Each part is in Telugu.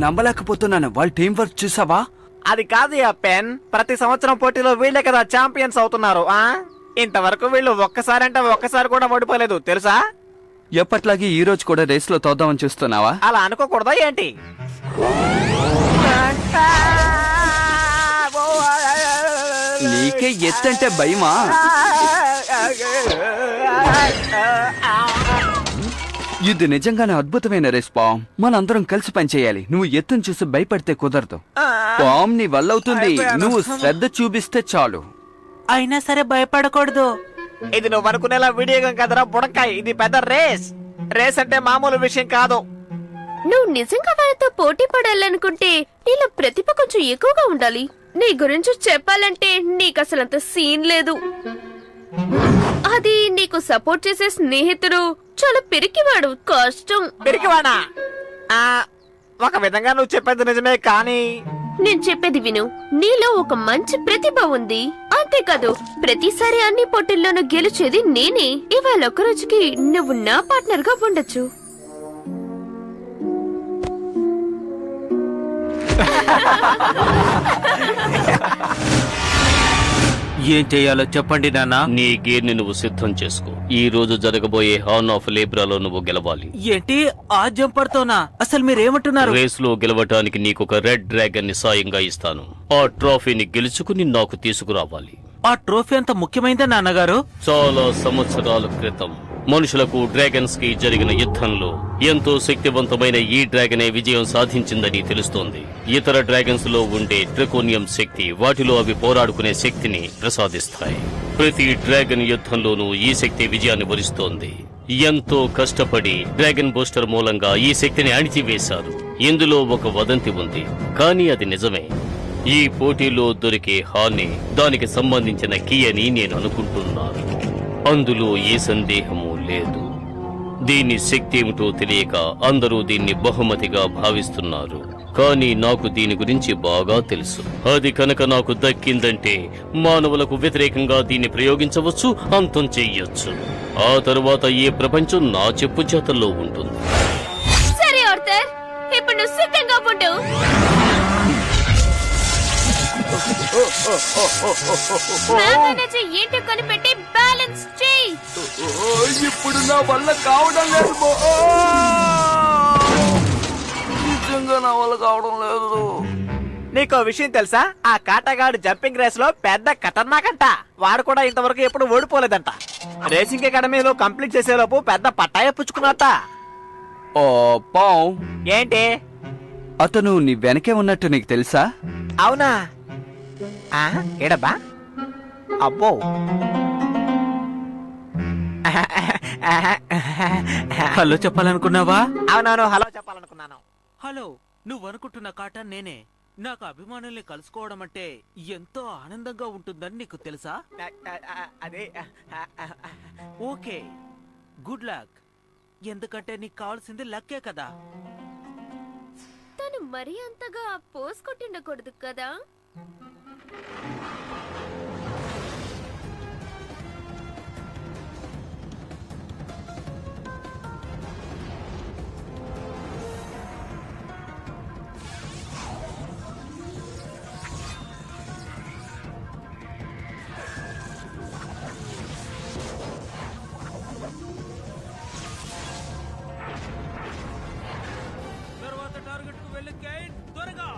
నమ్మలేకపోతున్నాను. వాళ్ళ టీం వర్క్ చూసావా? అది కాదు పెన్, ప్రతి సంవత్సరం పోటీలో వీళ్ళే కదా ఛాంపియన్స్ అవుతున్నారు. ఇంతవరకు వీళ్ళు ఒక్కసారి కూడా ఓడిపోలేదు తెలుసా? ఎప్పట్లాగే ఈ రోజు కూడా రేస్ లో తోద్దామని చూస్తున్నావా? అలా అనుకోకూడదా ఏంటి? నీకే ఎత్తంటే భయమా? ఇది నిజంగానే అద్భుతమైన రేస్ పామ్. మనందరం కలిసి పనిచేయాలి. నువ్వు ఎత్తును చూసి భయపడితే కుదరదు. పామ్ నీ వల్ల అవుతుంది. నువ్వు శ్రద్ధ చూపిస్తే చాలు. అయినా సరే భయపడకూడదు. ఇది నువ్వు అనుకునేలా వీడియో గేమ్ కదరా బుడకాయ్. ఇది పెద్ద రేస్. రేస్ అంటే మామూలు విషయం కాదు. నువ్వు నిజంగా వాళ్ళతో పోటీ పడాలనుకుంటే నీలో ప్రతిభ కొంచెం ఎక్కువగా ఉండాలి. నీ గురించి చెప్పాలంటే నీకు అసలంత సీన్ లేదు. అది నీకు సపోర్ట్ చేసే స్నేహితుడు చాలా పిరికివాడు. కష్టం. పిరికివాడా? ఒక విధంగా నువ్వు చెప్పేది నిజమే, కానీ నేను చెప్పేది విను. నీలో ఒక మంచి ప్రతిభ ఉంది. అంతేకాదు ప్రతిసారి అన్ని పోటీల్లోనూ గెలిచేది నేనే. ఇవాళ ఒక రోజుకి నువ్వు నా పార్ట్నర్ గా ఉండొచ్చు. ఏం చెయ్యాలో చెప్పండి నాన్న. నీ గేర్ ని నువ్వు సిద్ధం చేసుకో. ఈ రోజు జరగబోయే హార్న్ ఆఫ్ లేబ్రాలో నువ్వు గెలవాలి. ఏంటి ఆ జంపర్తోనా? అసలు మీరేమంటున్నారు? రేస్ లో గెలవటానికి నీకొక రెడ్ డ్రాగన్ ని సాయంగా ఇస్తాను. ఆ ట్రోఫీని గెలుచుకుని నాకు తీసుకురావాలి. ఆ ట్రోఫీ అంత ముఖ్యమైందా నాన్నగారు? చాలా సంవత్సరాల క్రితం మనుషులకు డ్రాగన్స్ కి జరిగిన యుద్ధంలో ఎంతో శక్తివంతమైన ఈ డ్రాగనే విజయం సాధించిందని తెలుస్తోంది. ఇతర డ్రాగన్స్ లో ఉండే ట్రికోనియం శక్తి వాటిలో అవి పోరాడుకునే శక్తిని ప్రసాదిస్తాయి. ప్రతి డ్రాగన్ యుద్ధంలోనూ ఈ శక్తి విజయాన్ని వరిస్తోంది. ఎంతో కష్టపడి డ్రాగన్ బూస్టర్ మూలంగా ఈ శక్తిని అణిచివేశారు. ఇందులో ఒక వదంతి ఉంది, కానీ అది నిజమే. ఈ పోటీలో దొరికే హాని దానికి సంబంధించిన కీ అని నేను అనుకుంటున్నాను. అందులో ఏ సందేహమూ లేదు. దీని శక్తి ఏమిటో తెలియక అందరూ దీన్ని బహుమతిగా భావిస్తున్నారు. కానీ నాకు దీని గురించి బాగా తెలుసు. అది కనుక నాకు దక్కిందంటే మానవులకు వ్యతిరేకంగా దీన్ని ప్రయోగించవచ్చు, అంతం చెయ్యొచ్చు. ఆ తరువాత ఈ ప్రపంచం నా చెప్పు చేతల్లో ఉంటుంది. సరే ఆర్థర్, ఇప్పుడు నువ్వు సిద్ధంగా ఉండు. ఏంటో కనిపెట్టి బ్యాలెన్స్ చెయ్యి. ఇప్పుడు నా వల్ల కావడం లేదు. నిజంగా నా వల్ల కావడం లేదు. నీకో విషయం తెలుసా? ఆ కాటగాడు జంపింగ్ రేస్ లో పెద్ద ఖతర్నాకంట. వాడు కూడా ఇంతవరకు ఎప్పుడు ఓడిపోలేదంట. రేసింగ్ అకాడమీలో కంప్లీట్ చేసేలోపు పెద్ద పట్టాయ పుచ్చుకున్నట్ట. ఓ పామ్, ఏంటి? అతను నీ వెనకే ఉన్నట్టు నీకు తెలుసా? అవునా? ఏడబ్బా? అబ్బో, హలో చెప్పాలనుకున్నావా? అవునవును, హలో చెప్పాలనుకున్నాను. హలో, నువ్వు అనుకుంటున్న కాటన్ నేనే. నాకు అభిమానుల్ని కలుసుకోవడం అంటే ఎంతో ఆనందంగా ఉంటుందని నీకు తెలుసా? అదే. Okay, good luck. ఎందుకంటే నీకు కావాల్సింది లక్కే కదా. తను మరీ అంతగా పోస్ కొట్టిండకూడదు కదా. తర్వాత టార్గెట్ కు వెళ్ళి గైన్ త్వరగా.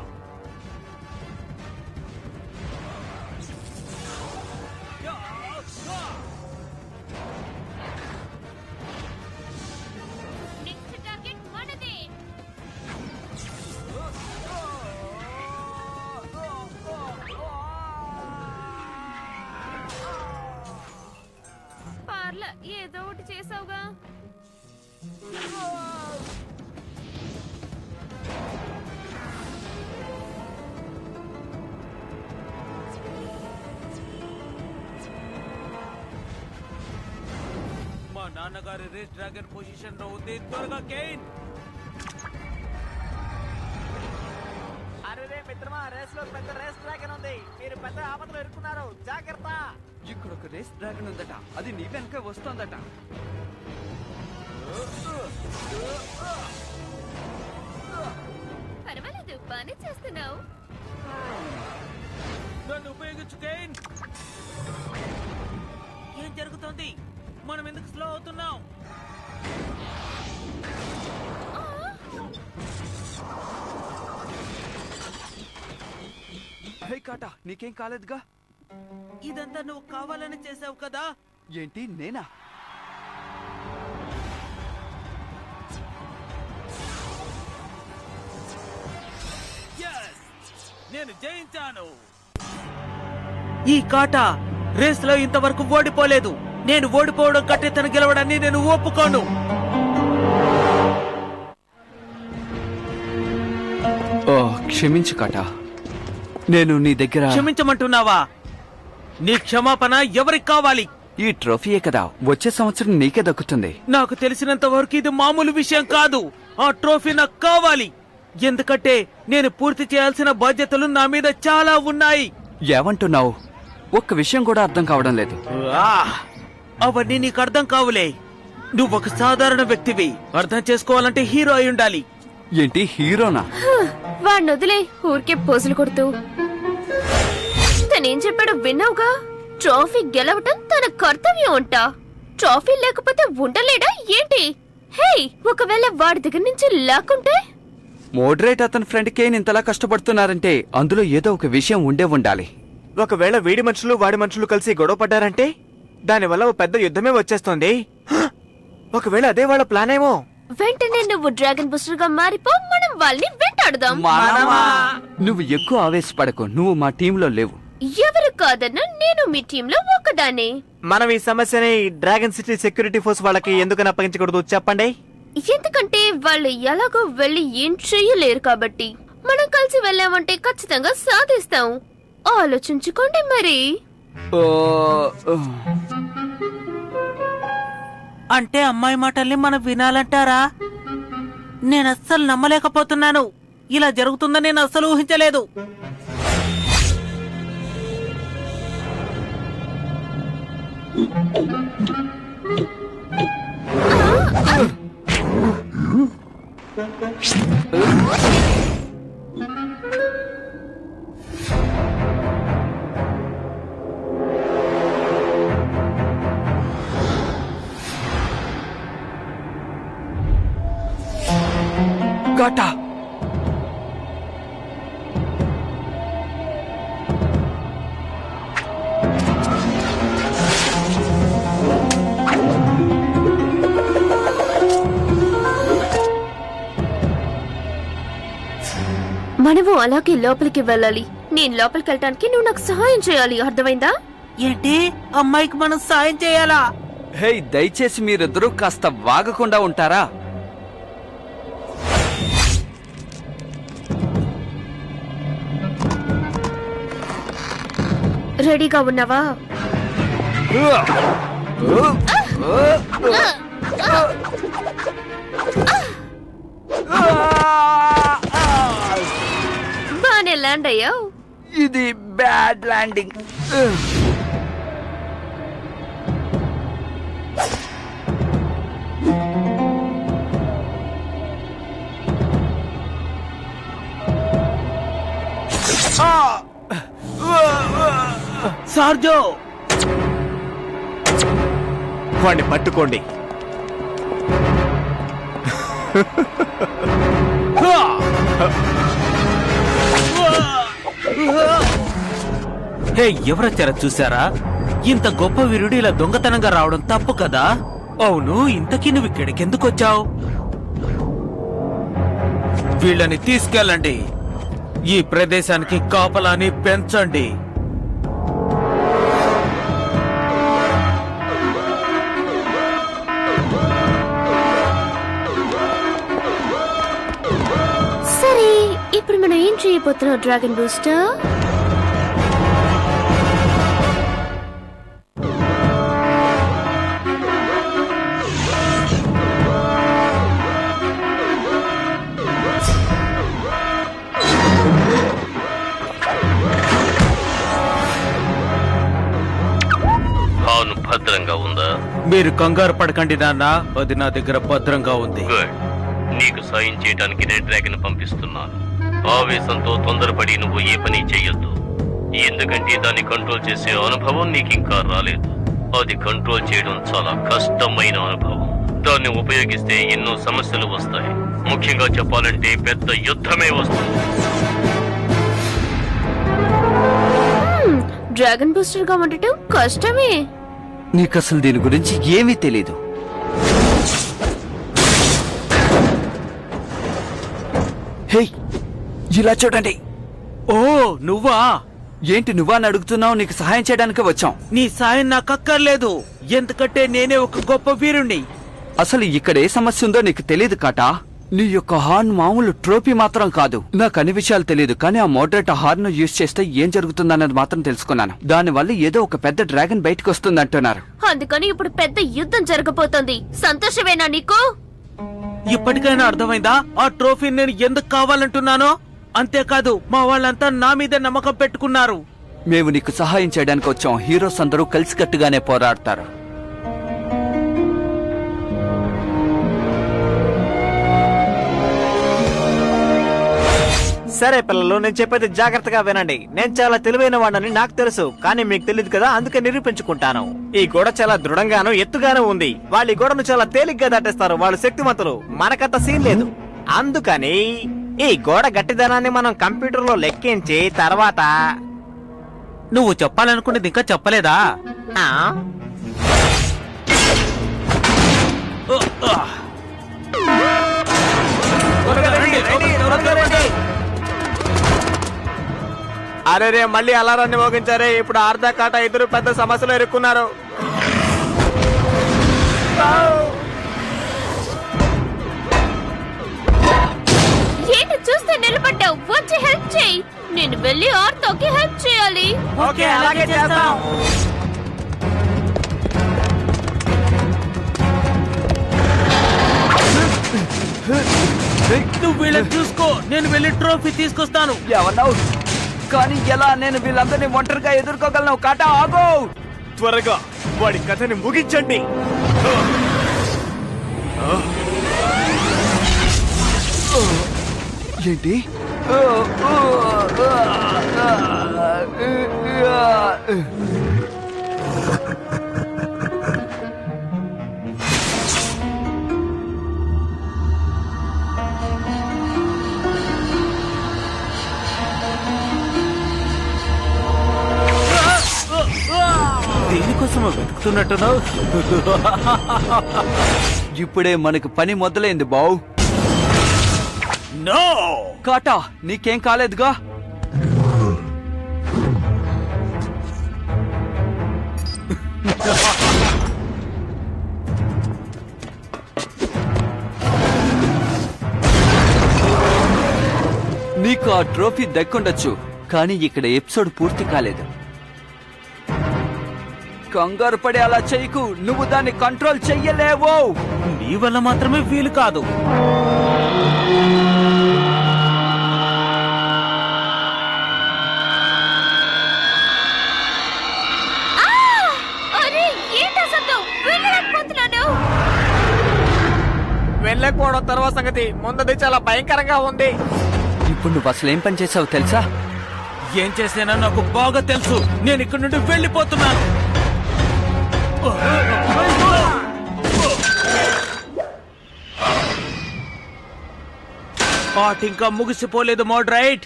నెక్స్ట్ టార్గెట్ మనదే. పార్ల ఏదో ఒకటి చేసావుగా. మా నాన్నగారి రేస్ డ్రాగన్ పొజిషన్ లో ఉంది. త్వరగా గెయిన్. అరే మిత్రమా, రేస్ లో పెద్ద రేస్ డ్రాగన్ ఉంది. మీరు పెద్ద ఆపదలో ఇరుక్కున్నారు, జాగ్రత్త. ఇక్కడ ఒక రేస్ డ్రాగన్ ఉందట. అది నీ వెనక వస్తోందట. పర్వాలేదు, బానే చేస్తున్నావు. నన్ను ఉపయోగించు కేన్. ఏం జరుగుతోంది? మనం ఎందుకు స్లో అవుతున్నాం? హే కాటా, నీకేం కాలేదుగా? ఇదంతా నువ్వు కావాలని చేసావు కదా. ఏంటి, నేనా? Yes! నేను జయించాను. ఈ కాటా రేస్ లో ఇంతవరకు ఓడిపోలేదు. నేను ఓడిపోవడం కంటే తను గెలవడాన్ని నేను ఒప్పుకోను. ఓ, క్షమించు కాటా. నేను నీ దగ్గర క్షమించమంటున్నావా? నీ క్షమాపణ ఎవరికి కావాలి? ఈ ట్రోఫీయే కదా, వచ్చే సంవత్సరం నీకే దక్కుతుంది. నాకు తెలిసినంత వరకు ఇది మామూలు విషయం కాదు. ఆ ట్రోఫీ నాకు కావాలి. ఎందుకంటే నేను పూర్తి చేయాల్సిన బాధ్యతలు నా మీద చాలా ఉన్నాయి. ఏమంటున్నావు? ఒక్క విషయం కూడా అర్థం కావడం లేదు. అవన్నీ నీకు అర్థం కావులే. నువ్వు ఒక సాధారణ వ్యక్తివి. అర్థం చేసుకోవాలంటే హీరో అయి ఉండాలి. ఏంటి, హీరోనా? వాడిని వదిలే, ఊరికే పోజులు కొడుతూ. తనేం చెప్పాడో విన్నావుగా? ట్రోఫీ గెలవటం తన కర్తవ్యం అంట. ట్రోఫీ లేకపోతే ఉండలేడా ఏంటి? హే, ఒకవేళ వాడి దగ్గర నుంచి లాక్కుంటే? మోడరేట్ అతని ఫ్రెండ్ కేన్ ఇంతలా కష్టపడుతున్నారంటే అందులో ఏదో ఒక విషయం ఉండే ఉండాలి. ఒకవేళ వీడి మనుషులు వాడి మనుషులు కలిసి గొడవ పడ్డారంటే దానివల్ల ఓ పెద్ద యుద్ధమే వచ్చేస్తుంది. ఒకవేళ అదే వాళ్ళ ప్లాన్ ఏమో. వెంటనే నువ్వు డ్రాగన్ బూస్టర్ గా మారిపో, మనం వాళ్ళని వెంటాడుదాం. నువ్వు ఎక్కువ ఆవేశపడకు, నువ్వు మా టీంలో లేవు. ఎవరు కాదన్నా నేను మీ టీంలో ఒక్కదాన్ని. మనం ఈ సమస్యని డ్రాగన్ సిటీ సెక్యూరిటీ ఫోర్స్ వాళ్ళకి ఎందుకని అప్పగించకూడదు చెప్పండి. ఎందుకంటే వాళ్ళు ఎలాగో వెళ్ళి ఏం చెయ్యలేరు కాబట్టి. మనం కలిసి వెళ్ళామంటే ఖచ్చితంగా సాధిస్తాం. ఆలోచించుకోండి మరి. ఓ, అంటే అమ్మాయి మాటల్ని మనం వినాలంటారా? నేను అస్సలు నమ్మలేకపోతున్నాను. ఇలా జరుగుతుందని నేను అస్సలు ఊహించలేదు. కాటా, మనము అలాగే లోపలికి వెళ్ళాలి. నేను లోపలికి వెళ్ళటానికి నువ్వు నాకు సహాయం చేయాలి, అర్థమైందా? ఏంటి, అమ్మాయికి మనం సాయం చేయాలా? హే, దయచేసి మీరిద్దరూ కాస్త వాగకుండా ఉంటారా? రెడీగా ఉన్నావా? బానే ల్యాండ్ అయ్యావు. ఇది బ్యాడ్ ల్యాండింగ్. సార్జో, వాడిని పట్టుకోండి. హే, ఎవరొచ్చారో చూసారా? ఇంత గొప్ప వీరుడు ఇలా దొంగతనంగా రావడం తప్పు కదా. అవును, ఇంతకీ నువ్వు ఇక్కడికి ఎందుకు వచ్చావు? వీళ్ళని తీసుకెళ్ళండి. ఈ ప్రదేశానికి కాపలాని పెంచండి. సరే, ఇప్పుడు మనం ఏం చేయబోతున్నాం డ్రాగన్ బూస్టర్? భద్రంగా ఉందా? మీరు కంగారు పడకండి నాన్న, అది నా దగ్గర భద్రంగా ఉంది. గుడ్. నీకు సాయం చేయడానికి రెడ్ డ్రాగన్ పంపిస్తున్నాను. ఆవేశంతో తొందరపడి నువ్వు ఏ పని చెయ్యొద్దు. ఎందుకంటే దాన్ని కంట్రోల్ చేసే అనుభవం నీకింకా రాలేదు. అది కంట్రోల్ చేయడం చాలా కష్టమైన అనుభవం. దాన్ని ఉపయోగిస్తే ఎన్నో సమస్యలు వస్తాయి. ముఖ్యంగా చెప్పాలంటే పెద్ద యుద్ధమే వస్తుంది. డ్రాగన్ బూస్టర్ గా ఉండటం కష్టమే. నీకసలు దీని గురించి ఏమీ తెలీదు. హే, ఇలా చూడండి. ఓ నువ్వా? ఏంటి నువ్వా అని అడుగుతున్నావు? నీకు సహాయం చేయడానికి వచ్చాం. నీ సాయం నాకు అక్కర్లేదు, ఎందుకంటే నేనే ఒక గొప్ప వీరుణ్ణి. అసలు ఇక్కడ ఏ సమస్య ఉందో నీకు తెలియదు కాటా. నీ యొక్క హార్న్ మామూలు ట్రోఫీ మాత్రం కాదు. నాకు అన్ని విషయాలు తెలియదు, కానీ ఆ మోడరేట్ హార్న్ యూజ్ చేస్తే ఏం జరుగుతుందన్నది మాత్రం తెలుసుకున్నాను. దానివల్ల ఏదో ఒక పెద్ద డ్రాగన్ బయటకు వస్తుంది అంటున్నారు. అందుకని ఇప్పుడు పెద్ద యుద్ధం జరగబోతోంది. సంతోషమేనా నీకు? ఇప్పటికైనా అర్థమైందా ఆ ట్రోఫీ నేను ఎందుకు కావాలంటున్నానో? అంతేకాదు మా వాళ్ళంతా నా మీద నమ్మకం పెట్టుకున్నారు. మేము నీకు సహాయం చేయడానికి వచ్చాం. హీరోస్ అందరూ కలిసికట్టుగానే పోరాడతారు. సరే పిల్లలు, నేను చెప్పేది జాగ్రత్తగా వినండి. నేను చాలా తెలివైన వాడిని నాకు తెలుసు, కానీ మీకు తెలియదు కదా, అందుకే నిరూపించుకుంటాను. ఈ గోడ చాలా దృఢంగాను ఎత్తుగాను ఉంది. వాళ్ళు ఈ గోడను చాలా తేలిగ్గా దాటేస్తారు. వాళ్ళు శక్తిమంతులు, మనకంత సీన్ లేదు. అందుకని ఈ గోడ గట్టిదనాన్ని మనం కంప్యూటర్ లో లెక్కించి తర్వాత నువ్వు చెప్పాలనుకునేది ఇంకా చెప్పలేదా? ఆ, అరే రే, మళ్ళీ అలారాన్ని మోగించారే. ఇప్పుడు ఆర్ధ కాట ఇద్దరు పెద్ద సమస్యలు ఎదుర్కొన్నారు. ఏంటి చూస్తే నిలబడ్డావు? వచ్చి హెల్ప్ చేయి. నేను వెళ్ళి ఆర్తోకి హెల్ప్ చేయాలి. ఓకే, అలాగే చేస్తాం. నువ్వు వీళ్ళని చూసుకో, నేను వెళ్ళి ట్రోఫీ తీసుకొస్తాను. ఎవరన్నావు? కానీ ఎలా? నేను వీళ్ళందరినీ ఒంటరిగా ఎదుర్కోగలను. కాటా ఆగో! త్వరగా వాడి కథని ముగించండి. ఏంటి? దేనికోసం వెతుకుతున్నట్టున్నావు? ఇప్పుడే మనకు పని మొదలైంది బావు. నో! కాటా, నీకేం కాలేదుగా? నీకు ఆ ట్రోఫీ దక్కుండొచ్చు, కానీ ఇక్కడ ఎపిసోడ్ పూర్తి కాలేదు. కంగారు పడి అలా చెయ్యకు. నువ్వు దాన్ని కంట్రోల్ చెయ్యలేవు. నీ వల్ల మాత్రమే వీలు కాదు. అరే ఏంటా శబ్దం? వెళ్ళలేకపోతున్నాను. వెళ్ళకపోవడం తర్వాత సంగతి, ముందది చాలా భయంకరంగా ఉంది. ఇప్పుడు నువ్వు అసలు ఏం పని చేసావు తెలుసా? ఏం చేసానో నాకు బాగా తెలుసు. నేను ఇక్కడి నుండి వెళ్ళిపోతున్నాను. ఆట ఇంకా ముగిసిపోలేదు మోడరైట్.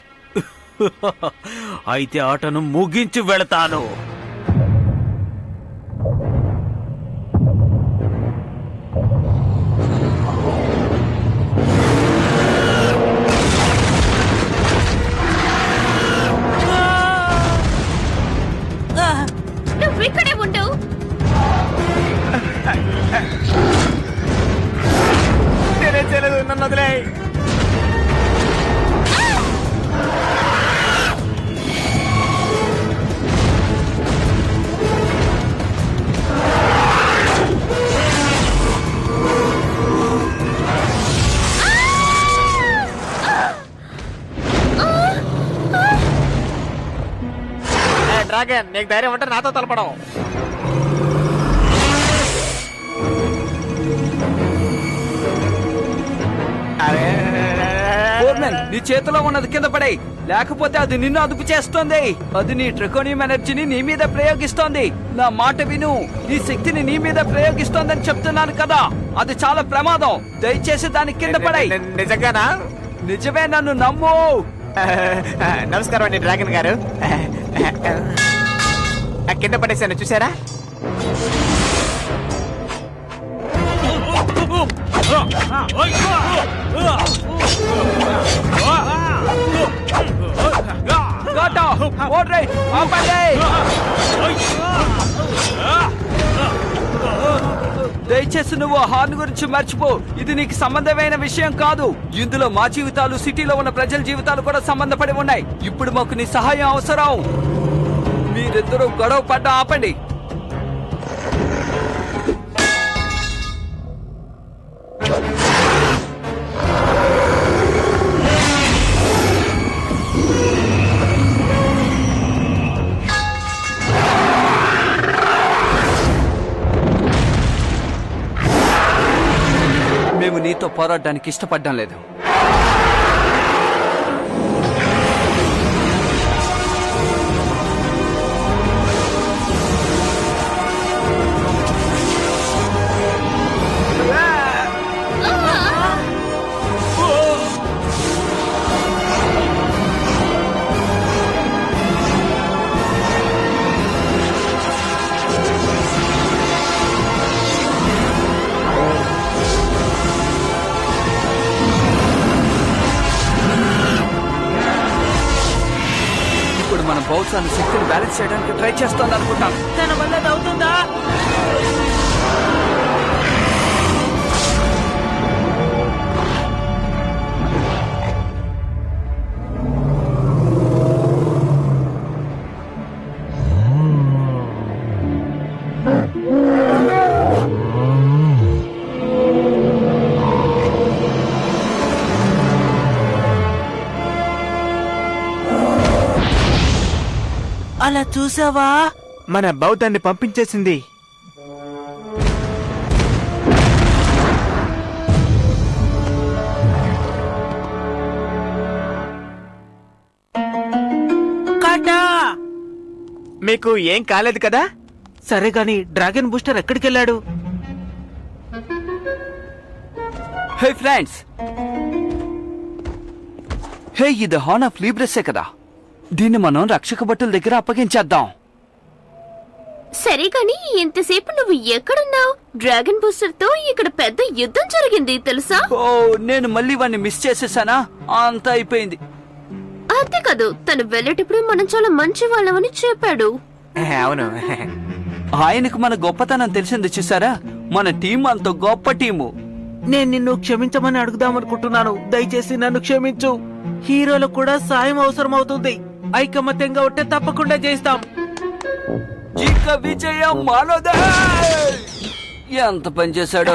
అయితే ఆటను ముగించి వెళతాను. నువ్వు ఇక్కడే ఉండు. నేనేం చేయలేదు, నన్ను వదిలే. డ్రాగన్, నీకు ధైర్యం ఉంటే నాతో తలపడం. ఫోర్మెన్, నీ చేతిలో ఉన్నది కింద పడే, లేకపోతే అది నిన్ను అదుపు చేస్తుంది. అది నీ ట్రికోనియం ఎనర్జీని నీ మీద ప్రయోగిస్తోంది. నా మాట విను, నీ శక్తిని నీ మీద ప్రయోగిస్తోందని చెప్తున్నాను కదా. అది చాలా ప్రమాదం. దయచేసి దాని కింద పడే. నిజంగానా? నిజమే, నన్ను నమ్ము. నమస్కారం అండి డ్రాగన్ గారు. కింద పడేసాను, చూసారా? కాటా, ఓడ్రే, ఆపండి. దయచేసి నువ్వు హార్న్ గురించి మర్చిపో. ఇది నీకు సంబంధమైన విషయం కాదు. ఇందులో మా జీవితాలు, సిటీలో ఉన్న ప్రజల జీవితాలు కూడా సంబంధపడి ఉన్నాయి. ఇప్పుడు మాకు నీ సహాయం అవసరం. మీరిద్దరూ గొడవ పడ్డ ఆపండి. మేము నీతో పోరాడడానికి ఇష్టపడడం లేదు. ఇప్పుడు మన బహుశా శక్తిని బ్యాలెన్స్ చేయడానికి ట్రై చేస్తోంది అనుకుంటాను. తన వల్ల అది అవుతుందా? అలా చూసావా? మన బౌద్ధాన్ని పంపించేసింది. కాటా, మీకు ఏం కాలేదు కదా? సరే గాని డ్రాగన్ బూస్టర్ ఎక్కడికెళ్ళాడు? హే ఫ్రెండ్స్, హే, ఇది హార్న్ ఆఫ్ లీబ్రెస్సే కదా. దీన్ని మనం రక్షక భటుల దగ్గర అప్పగించేద్దాం. సరే కానీ ఇంతసేపు నువ్వు ఎక్కడున్నావు? డ్రాగన్ బూస్టర్ తో ఇక్కడ పెద్ద యుద్ధం జరిగింది తెలుసా? ఓ, నేను మళ్ళీ వాడిని మిస్ చేసేసానా? అంతా అయిపోయింది. అంతేకాదు, తను వెళ్ళేటప్పుడు మనం చాలా మంచి వాళ్ళమని చెప్పాడు. అవును. ఆయనకు మన గొప్పతనం తెలిసింది చూసారా? మన టీం అంత గొప్ప టీము. నేను నిన్ను క్షమించమని అడుగుదామనుకుంటున్నాను. దయచేసి నన్ను క్షమించు. హీరోలకు కూడా సాయం అవసరం అవుతుంది. ఐకమత్యంగా ఉంటే తప్పకుండా చేస్తాం. ఇక విజయం మనదే. ఎంత పని చేశాడో.